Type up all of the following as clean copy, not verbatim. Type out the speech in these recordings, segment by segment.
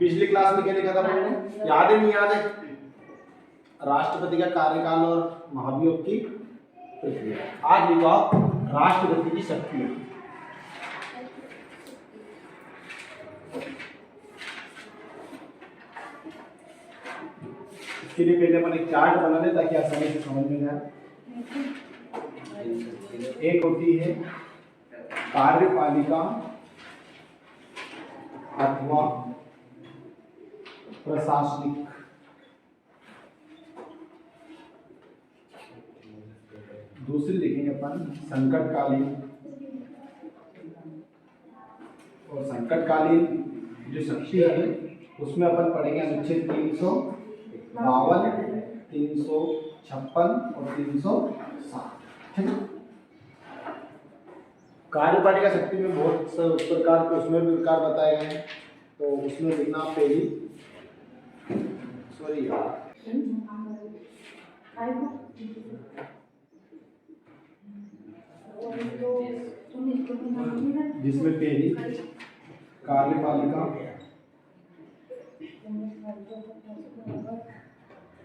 पिछली क्लास में क्या लिखा था हमने, याद है नहीं याद है? राष्ट्रपति का कार्यकाल और महाभियोग की प्रक्रिया। आज लिखो आप राष्ट्रपति की शक्तियां। इसके लिए पहले अपन एक चार्ट बना लें ताकि आसानी से समझ में जाए। एक होती है कार्यपालिका अथवा प्रशासनिक, दूसरी देखेंगे अपन संकटकालीन। और संकटकालीन जो शक्ति है उसमें अपन पढ़ेंगे अनुच्छेद 352, 356 और 360। ठीक है। कार्यपालिका शक्ति में बहुत से प्रकार के उसमें भी प्रकार बताए गए हैं, तो उसमें देखना आप पहली सॉरी जिसमें पहली कार्यपालिका,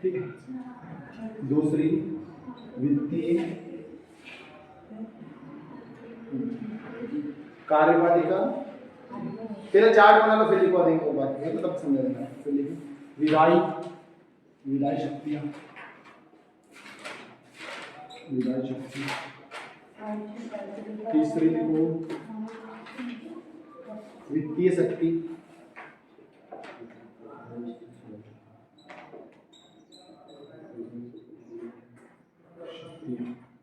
ठीक है, दूसरी वित्तीय कार्यपालिका, पहले चार्ट बना लो फिर लिखवा देंगे वो बात है तो तब समझ लेना। फिर लिखिए विधायी शक्तियाँ, विधायी शक्ति। तीसरी लिखो वित्तीय शक्ति,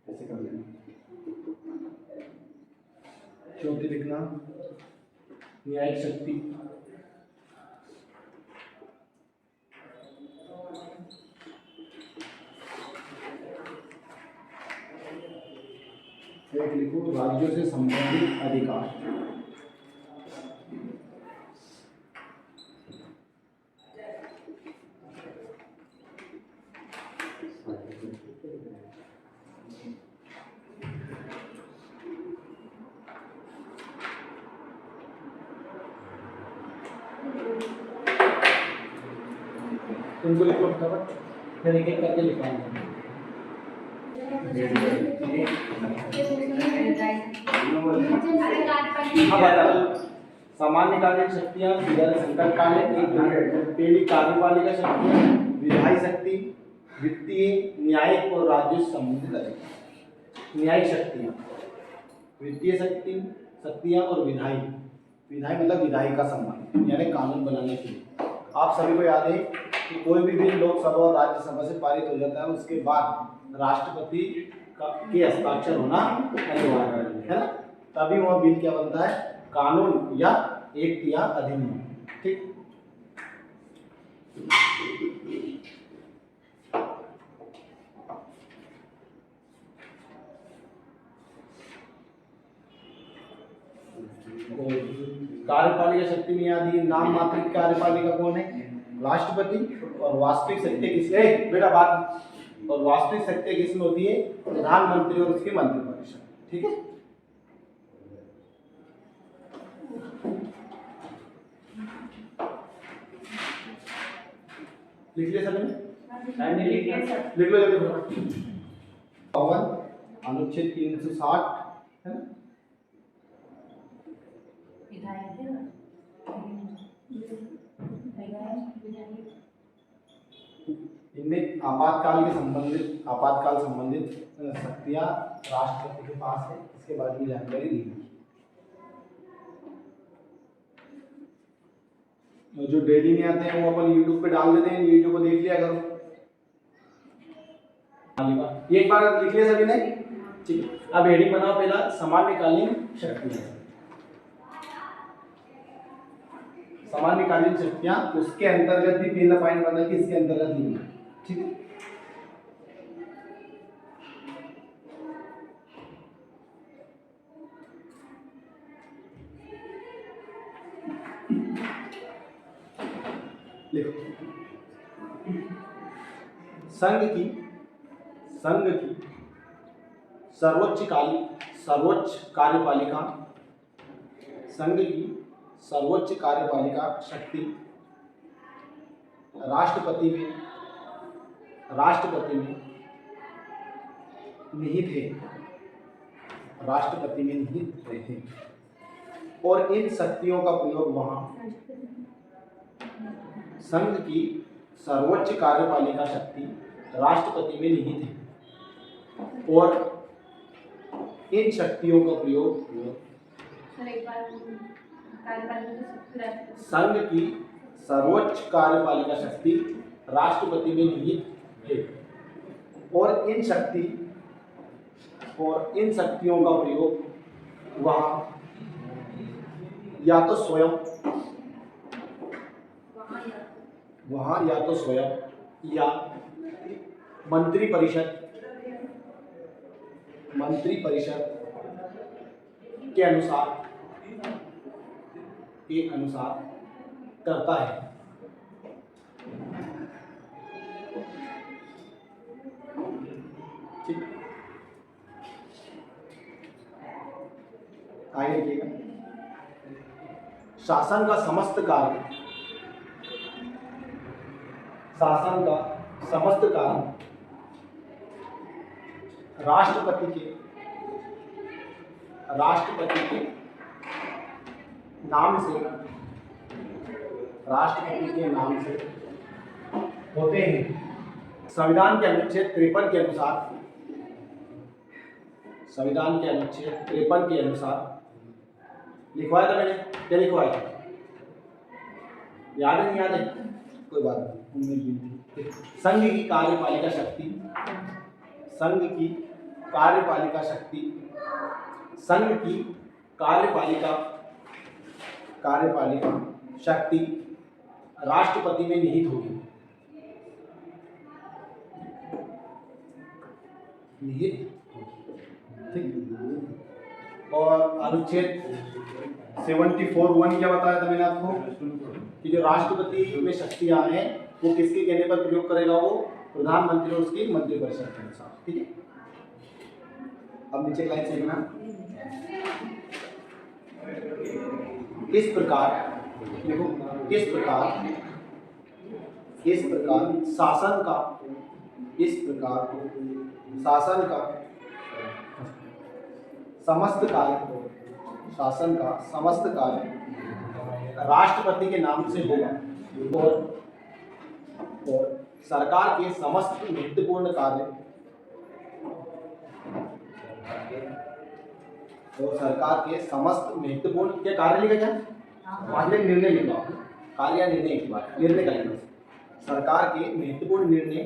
ऐसे कर लेना। चौथी लिखना न्यायिक शक्ति, एक लिखो राज्यों से संबंधित अधिकार, तुमको लिखो फटाफट, फिर एक एक करके लिखाऊंगा। सामान्य कालीन शक्तियाँ, संकटकालीन, पहली कार्यपालिका शक्तियाँ, विधायी शक्ति, वित्तीय, न्यायिक और राज्य से संबंधित अधिकार। न्यायिक शक्तियाँ, वित्तीय शक्तियाँ और विधायी मतलब विधायी का संबंध यानी कानून बनाने के लिए। आप सभी को याद है कि कोई भी बिल लोकसभा और राज्यसभा से पारित हो जाता है उसके बाद राष्ट्रपति के हस्ताक्षर होना अनिवार्य है ना, तभी वह बिल क्या बनता है, कानून या एक्ट या अधिनियम। ठीक, कार्यपालिका शक्ति में याद है नाम मात्र की कार्यपालिका कौन है, राष्ट्रपति। और वास्तविक शक्ति किसमें बेटा बात, और वास्तविक शक्ति किसमें होती है, प्रधानमंत्री और उसके मंत्रिपरिषद। ठीक है, लिख लिया सभी ने? लिख लो जल्दी। अनुच्छेद 360 है ना, इनमें आपातकाल संबंधित शक्तियां राष्ट्रपति के पास है, इसके बारे में जानकारी दी गई। जो डेली में आते हैं वो अपन यूट्यूब पे डाल देते हैं, वीडियो को देख लिया करो। एक बार लिख लिया सभी ने? ठीक है, अब हेडिंग बनाओ पहला सामान्यकालीन शक्तियां। सामान्यकालीन शक्तियां, उसके अंतर्गत भी पहला पॉइंट बना कि इसके अंतर्गत नहीं है। ठीक है, लिखो संघ की सर्वोच्च कार्यपालिका, संघ की सर्वोच्च कार्यपालिका शक्ति राष्ट्रपति में निहित है, राष्ट्रपति में निहित रहते हैं, और इन शक्तियों का प्रयोग वहाँ संघ की सर्वोच्च कार्यपालिका शक्ति राष्ट्रपति में निहित है, और इन शक्तियों का प्रयोग संघ की सर्वोच्च कार्यपालिका शक्ति राष्ट्रपति में निहित है, और इन शक्तियों का प्रयोग वहाँ या तो स्वयं या मंत्रिपरिषद के अनुसार करता है। ठीक, आगे देखिएगा। शासन का समस्त कार्य राष्ट्रपति के नाम से होते हैं। संविधान के अनुच्छेद 53 के अनुसार लिखवाया था मैंने, क्या लिखवाया? याद है नहीं याद है? कोई बात नहीं। संघ की कार्यपालिका शक्ति राष्ट्रपति में निहित होगी। ठीक। और अनुच्छेद 74(1) क्या बताया था मैंने आपको कि जो राष्ट्रपति में शक्तियां हैं वो किसके कहने पर प्रयोग करेगा? वो प्रधानमंत्री और उसकी मंत्रिपरिषद के अनुसार। ठीक है, अब नीचे लाइन से लिखना। इस प्रकार शासन का समस्त कार्य राष्ट्रपति के नाम से होगा, और सरकार के समस्त महत्वपूर्ण कार्य क्या कार्य लिखा? क्या निर्णय लिखा? कार्य या निर्णय की बात, निर्णय का लिखा। सरकार के महत्वपूर्ण निर्णय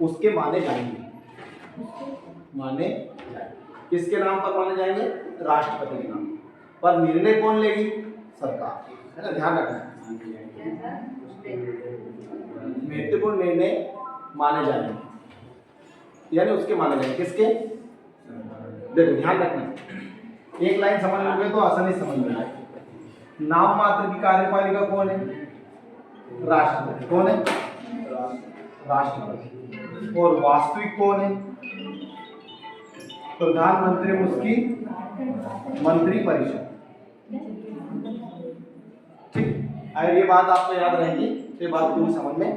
उसके माने जाएंगे। किसके नाम पर माने जाएंगे? राष्ट्रपति के नाम पर। निर्णय कौन लेगी? सरकार, है ना, ध्यान रखना। महत्वपूर्ण निर्णय माने जाएंगे, यानी उसके माने जाएंगे। किसके? देखो ध्यान रखना, एक लाइन समझ लोगे तो आसानी समझ में आएगी। नाम मात्र की कार्यपालिका कौन है? राष्ट्रपति। कौन है? राष्ट्रपति। और वास्तविक कौन है? प्रधानमंत्री और उसकी मंत्रिपरिषद। ठीक, अगर ये बात आपको याद रहेगी तो ये बात पूरी समझ में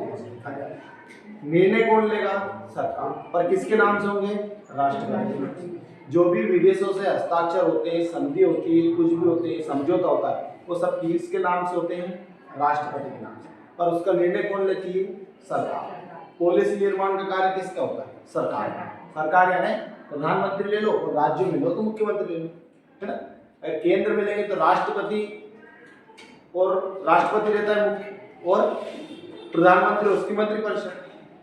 आ जाएगी। निर्णय कौन लेगा? सरकार। पर किसके नाम से होंगे? राष्ट्रपति। जो भी विदेशों से हस्ताक्षर होते हैं, संधि होती है, कुछ भी होते हैं, समझौता होता है, वो सब किसके नाम से होते हैं? राष्ट्रपति के नाम से। पर उसका निर्णय कौन लेती है? सरकार। पॉलिसी निर्माण का कार्य किसका होता है? सरकार का। सरकार यानी प्रधानमंत्री ले लो, और राज्य में लो तो मुख्यमंत्री ले लो, है ना। अगर केंद्र में लेंगे तो राष्ट्रपति रहता है मुख्य, और प्रधानमंत्री उसकी मंत्रिपरिषद।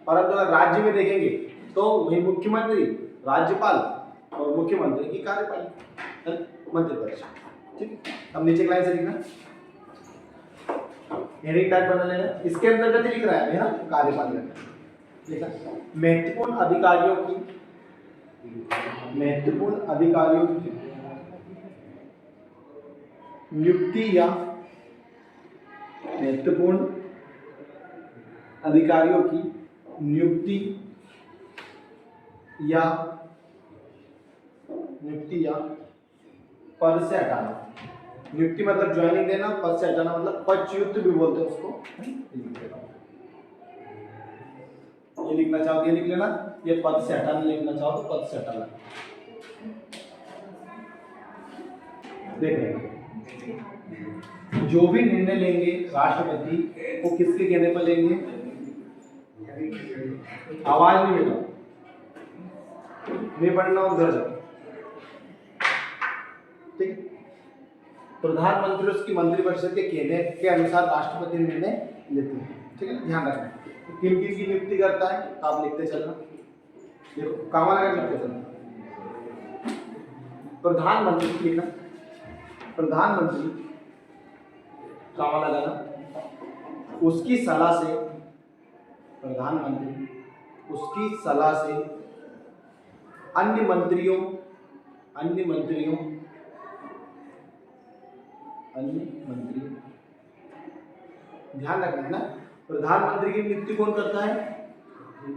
परंतु अगर राज्य में देखेंगे तो वही मुख्यमंत्री, राज्यपाल और मुख्यमंत्री की कार्यपालिका, मंत्रिपरिषद। ठीक, अब नीचे लाइन से लिखना, हेडिंग टाइप बना लेना। इसके अंतर्गत लिख रहा है ना कार्यपालिका। लिखा महत्वपूर्ण अधिकारियों की नियुक्ति या पद से हटाना। नियुक्ति मतलब ज्वाइनिंग देना, पद से हटाना मतलब पदच्युत भी बोलते हैं उसको। ये लिखना चाहो ये लिख लेना, ये पद से हटाना लिखना चाहो तो पद से हटाना। देख जो भी निर्णय लेंगे राष्ट्रपति वो किसके कहने पर लेंगे? आवाज नहीं मिला, नहीं पढ़ना उधर जाओ। ठीक, प्रधानमंत्री उसकी मंत्रिपरिषद के कहने के अनुसार राष्ट्रपति निर्णय लेते हैं। ठीक है, ध्यान रखना। तो किन किन की नियुक्ति करता है आप लिखते चलना, देखो कामा लगा लिखते चलना। प्रधानमंत्री लिखना, प्रधानमंत्री कामा लगाना, उसकी सलाह से, प्रधानमंत्री उसकी सलाह से अन्य मंत्रियों ध्यान रखना है ना, प्रधानमंत्री की नियुक्ति कौन करता है?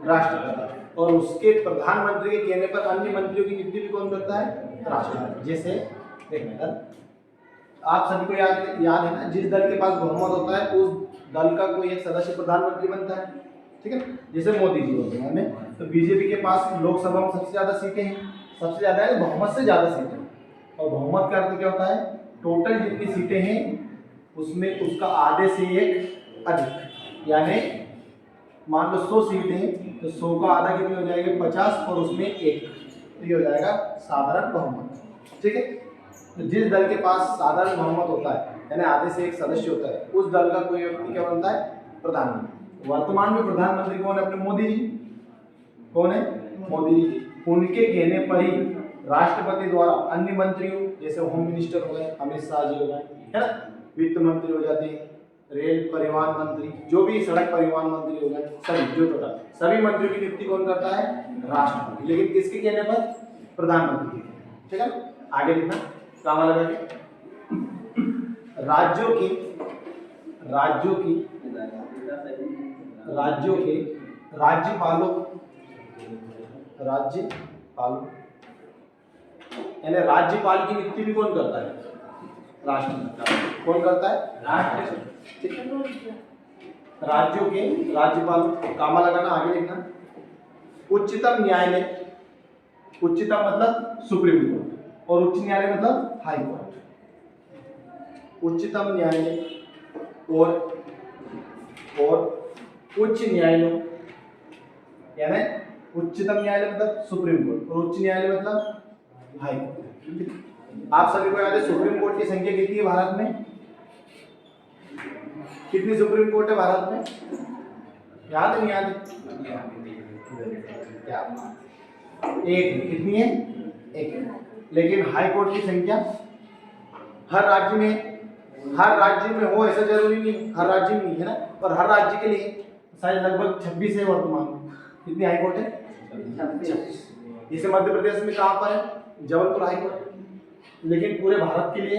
राष्ट्रपति। और उसके प्रधानमंत्री के कहने पर अन्य मंत्रियों की नियुक्ति भी कौन करता है? राष्ट्रपति। जैसे देखना आप सभी को याद है ना, जिस दल के पास बहुमत होता है उस दल का कोई एक सदस्य प्रधानमंत्री बनता है। ठीक है, जैसे मोदी जी होते हैं हमें, तो बीजेपी के पास लोकसभा में सबसे ज्यादा सीटें हैं, सबसे ज्यादा है बहुमत से ज्यादा सीटें। और बहुमत का अर्थ क्या होता है? टोटल जितनी सीटें हैं उसमें उसका आधे से एक अधिक, यानी मान लो 100 सीट है तो 100 का आधा कितनी हो जाएगी? 50, और उसमें एक, तो ये हो जाएगा साधारण बहुमत। ठीक है, तो जिस दल के पास साधारण बहुमत होता है यानी आधे से एक सदस्य होता है, उस दल का कोई व्यक्ति क्या बनता है? प्रधानमंत्री। वर्तमान में प्रधानमंत्री कौन है? अपने मोदी जी। कौन है? मोदी जी। उनके कहने पर ही राष्ट्रपति द्वारा अन्य मंत्रियों, जैसे होम मिनिस्टर हो गए, अमित शाह जी हो गए, है ना, वित्त मंत्री हो जाते हैं, रेल परिवहन मंत्री, जो भी सड़क परिवहन मंत्री हो गए, सभी जो टोटल सभी मंत्रियों की नियुक्ति कौन करता है? राष्ट्रपति। लेकिन किसके कहने पर? प्रधानमंत्री के। ठीक है, आगे लिखना कामा लगा के। राज्यों के राज्यपालों यानी राज्यपाल की नियुक्ति भी कौन करता है? राष्ट्रपति। कौन करता है? राष्ट्रपति। ठीक है, राज्यों के राज्यपाल, कामा लगाना, आगे लिखना। उच्चतम न्यायालय, उच्चतम मतलब सुप्रीम कोर्ट, और उच्च न्यायालय मतलब हाई कोर्ट। उच्चतम न्यायालय और उच्च न्यायालय, यानी उच्चतम न्यायालय मतलब सुप्रीम कोर्ट और उच्च न्यायालय मतलब हाई कोर्ट। आप सभी को याद है सुप्रीम कोर्ट की संख्या कितनी है भारत में? कितनी सुप्रीम कोर्ट है भारत में? याद है नहीं याद? एक। कितनी है? एक। लेकिन हाई कोर्ट की संख्या हर राज्य में हो ऐसा जरूरी नहीं, हर राज्य में है ना, और हर राज्य के लिए शायद लगभग 26 है वर्तमान में। कितनी हाई कोर्ट है? 26। जैसे मध्य प्रदेश में कहाँ पर है? Jabalpur high court. लेकिन पूरे भारत के लिए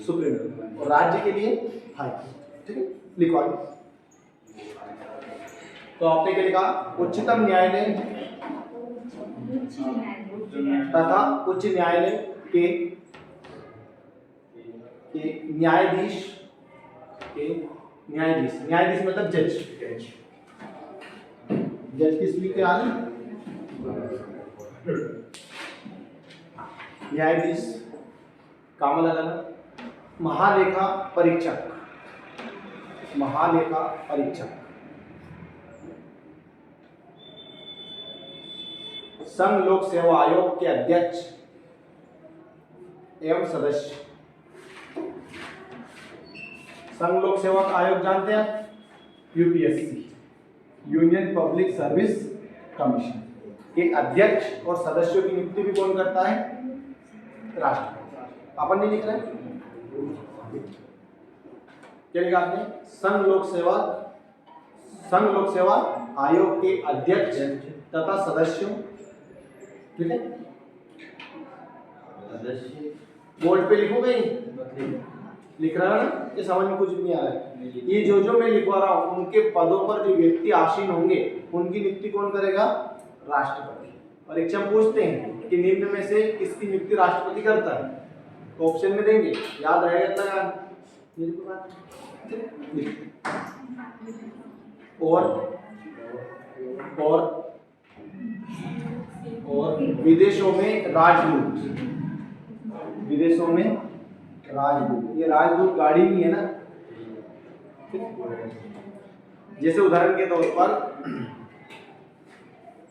सुप्रीम कोर्ट और राज्य के लिए हाई कोर्ट। ठीक है, लिखो आगे। तो आपने क्या लिखा? उच्चतम न्यायालय तथा उच्च न्यायालय के न्यायाधीश मतलब जज किस लिखे आ रहे? न्यायाधीश, कामा लगाना। महालेखा परीक्षक, संघ लोक सेवा आयोग के अध्यक्ष एवं सदस्य। संघ लोक सेवा आयोग जानते हैं? UPSC, union public service commission के अध्यक्ष और सदस्यों की नियुक्ति भी कौन करता है? राष्ट्रपति। अपन नहीं लिख रहे? क्या लिखा आपने? संघ लोक सेवा आयोग के अध्यक्ष तथा सदस्यों। ठीक है, बोर्ड पे लिखोगे? लिख रहा है ना? ये समझ में कुछ भी नहीं आ रहा है। ये जो मैं लिखवा रहा हूँ उनके पदों पर जो व्यक्ति आसीन होंगे उनकी नियुक्ति कौन करेगा? राष्ट्रपति। और एग्जाम पूछते हैं कि निम्न में से किसकी नियुक्ति राष्ट्रपति करता है? तो ऑप्शन में देंगे, याद रहेगा इतना। मेरे को बात और विदेशों में राजदूत, विदेशों में राजदूत। ये राजदूत गाड़ी नहीं है ना। जैसे उदाहरण के तौर पर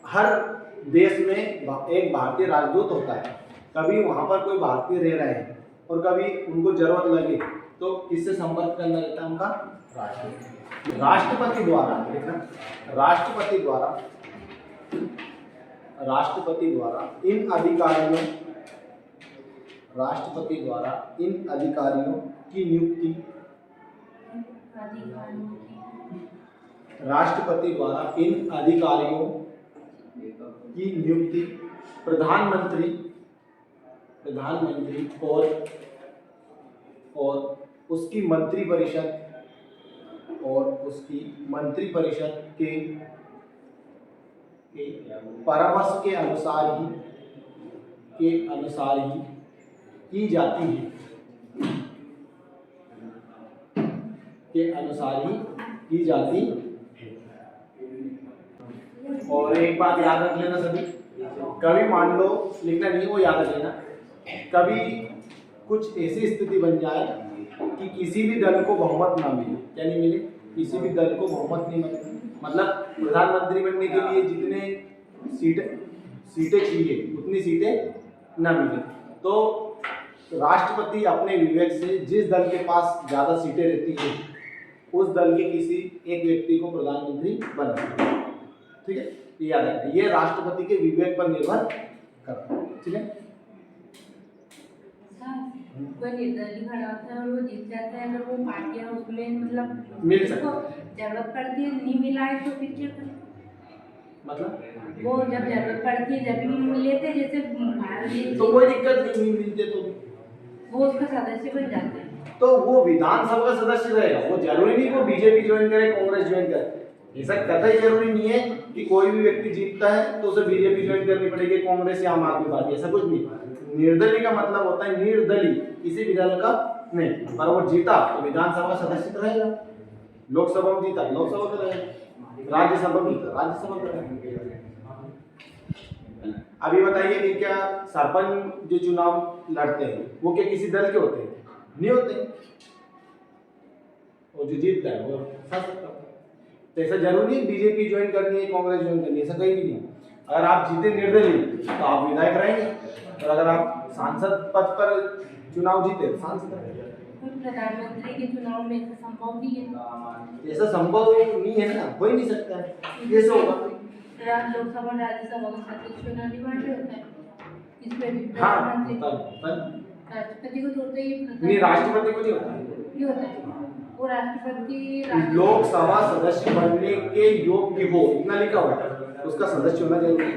हर देश में एक भारतीय राजदूत होता है। कभी वहां पर कोई भारतीय रह रहे हैं और कभी उनको जरूरत लगे तो किससे संपर्क करना रहता है उनका? राष्ट्रपति। राष्ट्रपति द्वारा, देखना, राष्ट्रपति द्वारा इन अधिकारियों, राष्ट्रपति द्वारा इन अधिकारियों की नियुक्ति, राष्ट्रपति द्वारा इन अधिकारियों की नियुक्ति प्रधानमंत्री और उसकी मंत्रिपरिषद के परामर्श के अनुसार ही की जाती है, और एक बात याद रख लेना सभी, कभी मान लो, लिखना नहीं, वो याद रख लेना, कभी कुछ ऐसी स्थिति बन जाए कि किसी भी दल को बहुमत ना मिले। क्या नहीं मिले? किसी भी दल को बहुमत नहीं मिले, मतलब प्रधानमंत्री बनने के लिए जितने सीटें चाहिए उतनी सीटें ना मिले, तो राष्ट्रपति अपने विवेक से जिस दल के पास ज़्यादा सीटें रहती है उस दल के किसी एक व्यक्ति को प्रधानमंत्री बनाते हैं। ठीक है, ये याद रखिए, ये राष्ट्रपति के विवेक पर निर्भर करता है। ठीक है, कोई निर्दलीय खड़ा होता है और वो जीत जाता है, अगर वो पार्टियां उसमें मतलब मिल सकता जरूरत पड़ती है, नहीं मिला है तो फिर क्या करें? मतलब वो जब जरूरत पड़ती है जब भी मिले थे, जैसे भारत तो कोई दिक्कत नहीं मिलते तो वो उसका सदस्य बन जाते हैं, तो वो विधानसभा का सदस्य रहेगा। वो जरूरी नहीं वो बीजेपी ज्वाइन करे, कांग्रेस ज्वाइन करे, ऐसा कतई जरूरी नहीं है कि कोई भी व्यक्ति जीतता है तो उसे बीजेपी ज्वाइन करनी पड़ेगी, कांग्रेस या आम आदमी पार्टी, ऐसा कुछ नहीं। निर्दलीय का मतलब होता है निर्दलीय, किसी भी दल का नहीं, पर वो जीता तो विधानसभा का सदस्य तो रहेगा, लोकसभा में जीता लोकसभा का रहेगा, राज्यसभा में जीता राज्यसभा का रहेगा। अभी बताइए कि क्या सरपंच जो चुनाव लड़ते हैं वो क्या किसी दल के होते हैं? नहीं होते, और जो जीतता है वो सकता। तो ऐसा जरूरी नहीं बीजेपी ज्वाइन करनी है, कांग्रेस ज्वाइन करनी है, ऐसा कहीं भी नहीं। अगर आप जीते निर्दलीय तो आप विधायक रहेंगे, और अगर आप सांसद पद पर चुनाव जीते तो सांसद रहेंगे। प्रधानमंत्री के चुनाव में ऐसा संभव नहीं है, ऐसा संभव नहीं है ना, हो ही नहीं सकता है, कैसे होगा? लोकसभा राज्यसभा का सदस्य चुनाव अनिवार्य होता है, इसमें भी राष्ट्रपति को तो होता ही नहीं, राष्ट्रपति को नहीं होता है, वो राष्ट्रपति लोकसभा सदस्य बनने के योग्य हो इतना लिखा हुआ है, उसका सदस्य होना जरूरी है।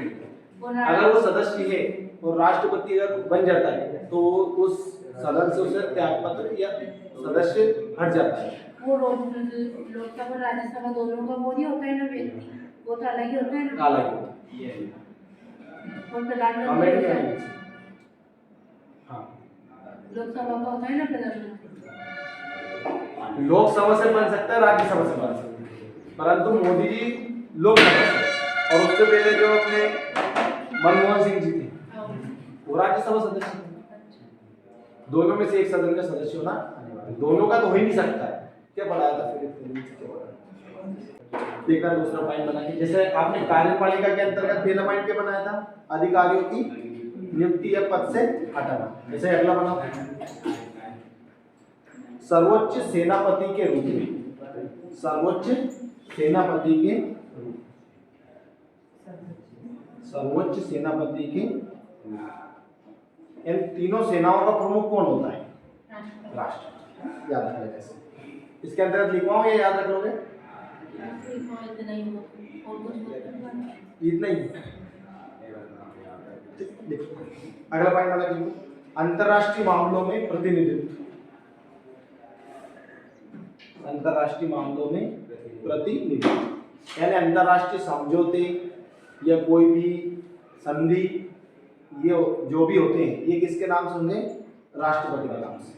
अगर वो सदस्य है और राष्ट्रपति अगर बन जाता है तो उस सदस्य से त्यागपत्र या सदस्य हट जाता है। वो लोकसभा राज्यसभा दोनों का वो नहीं होता है ना व्यक्ति, वो तो अलग ही होता है ना, अलग होता है। और प्रधानमंत्री हाँ, लोकसभा का होता है ना प्रधानमंत्री, लोकसभा से बन सकता है, राज्यसभा से बन सकता है, परंतु मोदी जी लोकसभा से, और उससे पहले जो अपने मनमोहन सिंह जी थे वो राज्यसभा सदस्य, दोनों में से एक सदन का सदस्य होना, दोनों का तो हो ही नहीं सकता है। क्या पढ़ाया था फिर? देखना दूसरा पॉइंट बना के, जैसे आपने कार्यपालिका के अंतर्गत पहला पॉइंट क्या बनाया था? अधिकारियों की नियुक्ति या पद से हटाना। जैसे अगला बना सर्वोच्च सेनापति के रूप में, सर्वोच्च सेनापति के, सर्वोच्च सेनापति के, इन तीनों सेनाओं का प्रमुख कौन होता है? राष्ट्र। याद रख लेंगे, इसके अंतर्गत लिखवाऊं या याद रख लोगे? इतना ही। अगला पॉइंट बना लीजिए, अंतरराष्ट्रीय मामलों में प्रतिनिधित्व, अंतरराष्ट्रीय मामलों में प्रतिनिधित्व, यानी अंतरराष्ट्रीय समझौते या कोई भी संधि ये जो भी होते हैं ये किसके नाम से होंगे? राष्ट्रपति का काम।